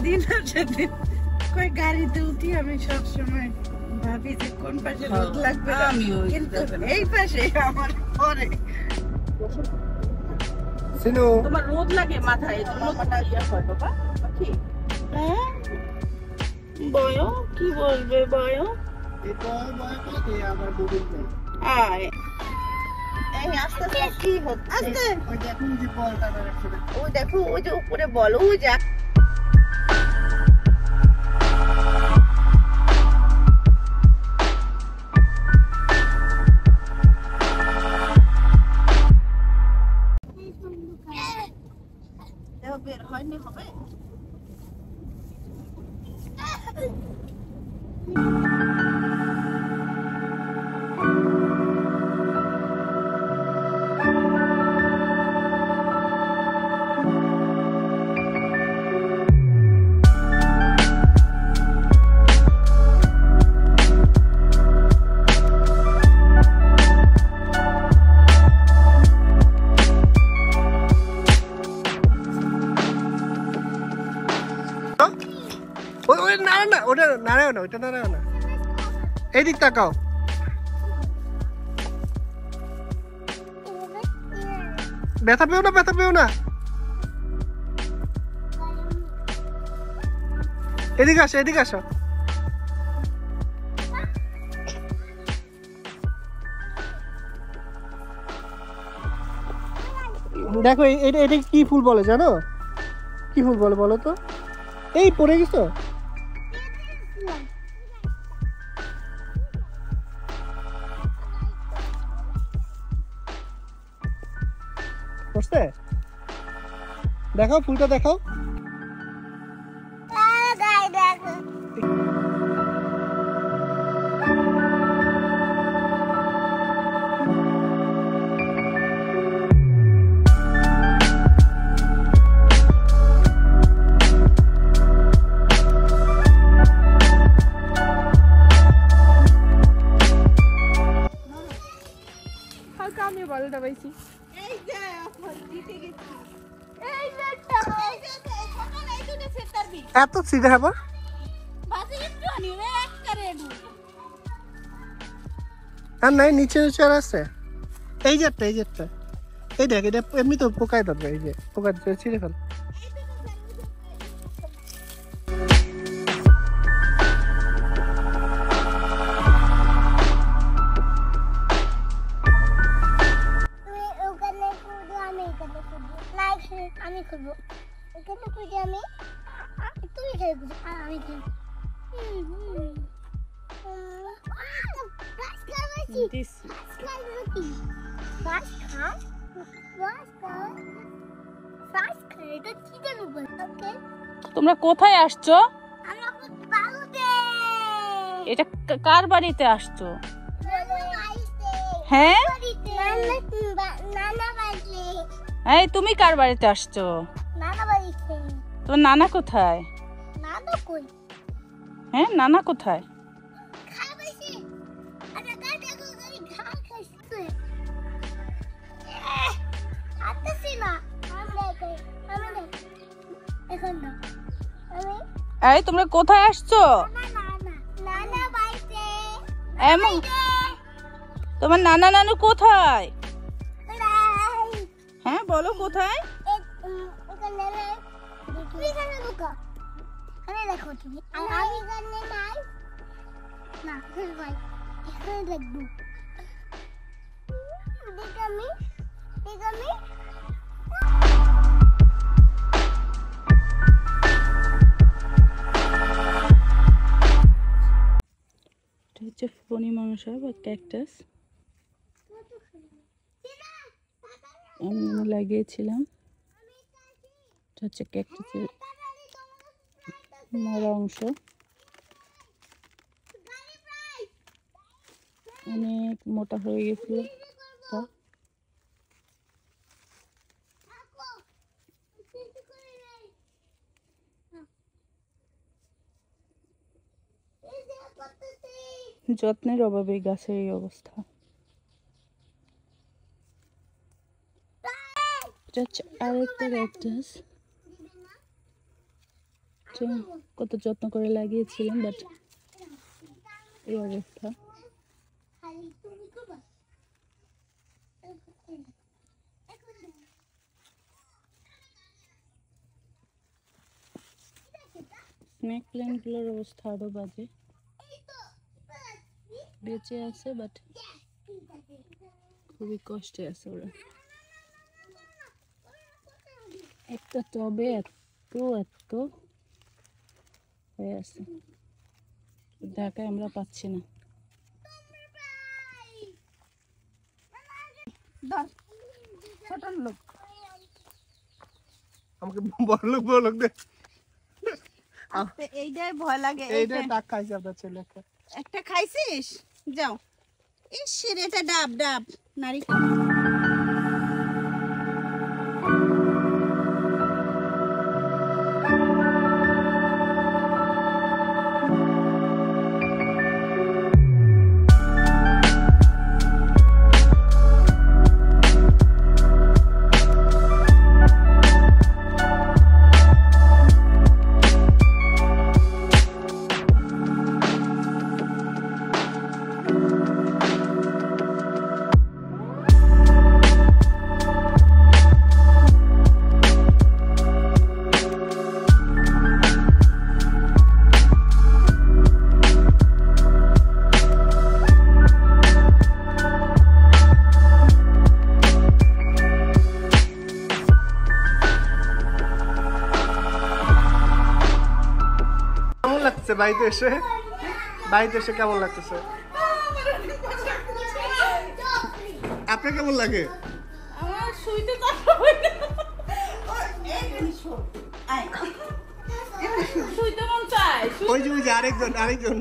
দিন সেদিন কই গাড়িতে উঠি আমি সব সময় ভাবি যে কোন পাশে রোদ লাগবে, কিন্তু এই পাশে আমার পরে তোমার রোদ লাগে মাথায়, এজন্য তোমার ইয়া হয় বাবা। কি বয় কি বলবে বয় আয় এই আস্তে আস্তে কি হচ্ছে আস্তে ওই দেখুন যে বলটা ওই দেখো ওই যে উপরে বল ওই যে বের হয়নি হবে এদিক তাকাও। ব্যথা পেও না, ব্যথা পেও না। এদিকে আসো, এদিকে আসো। দেখো এটা এটা কি ফুল বলে জানো? কি ফুল বলে বলো তো? এই পড়ে গেছো? দেখাও ফুলটা দেখাও। হালকা আমি বলটা পাইছি। এই যে দিতে গেছি এত সিধা হবো আর নাই, নিচে নিচে আর আছে। এই যে এই যে এই দেখ, এটা এমনি তো পোকায় ধরবে। এই যে পোকা ছিঁড়ে ফেল। আমি করবো এখানে খুঁজে আমি তুমি খেলবো আর আমি খেলবো তোমরা কোথায় আসছো? এটা কার বাড়িতে আসছো? হ্যাঁ এই তুমি কার বাড়িতে আসছো? তোমার নানা কোথায়? হ্যাঁ নানা কোথায়? এই তোমরা কোথায় আসছো? এমন তোমার নানা নানু কোথায়? হ্যাঁ বলো কোথায়? দেখো তুমি আমি জানি নাই না ভাই এখানে দেখবো দেখামি এটা হচ্ছে ফণি মনসা বা ক্যাকটাস। আমি লাগিয়েছিলাম। এটা হচ্ছে ক্যাকটাসের মরা অংশ। অনেক মোটা হয়ে গেছিল। যত্নের অভাবে গাছের এই অবস্থা। এটা হচ্ছে আরেকটা ক্যাকটাস। গাছটা কত যত্ন করে লাগিয়েছিলাম, বাট এই অবস্থা। স্নেক প্ল্যান্ট গুলোর অবস্থা আরো বাজে, বেঁচে আছে বাট খুবই কষ্টে আছে ওরা। একটা টবে এত এত হয়ে আছে, ঢাকায় আমরা পাচ্ছি না। ছোট লোক আমাকে বড় লোক দে। এইটাই ভয় লাগে। এইটা টাক খাইছে আপনার ছেলে একটা খাইছিস? যাও। ইস এটা ডাব ডাব নারিকেল। বাড়িতে এসে কেমন লাগতেছে? আপনার কেমন লাগে? আমার শুইতে শুইতে মন চায়। ওই যে আরেকজন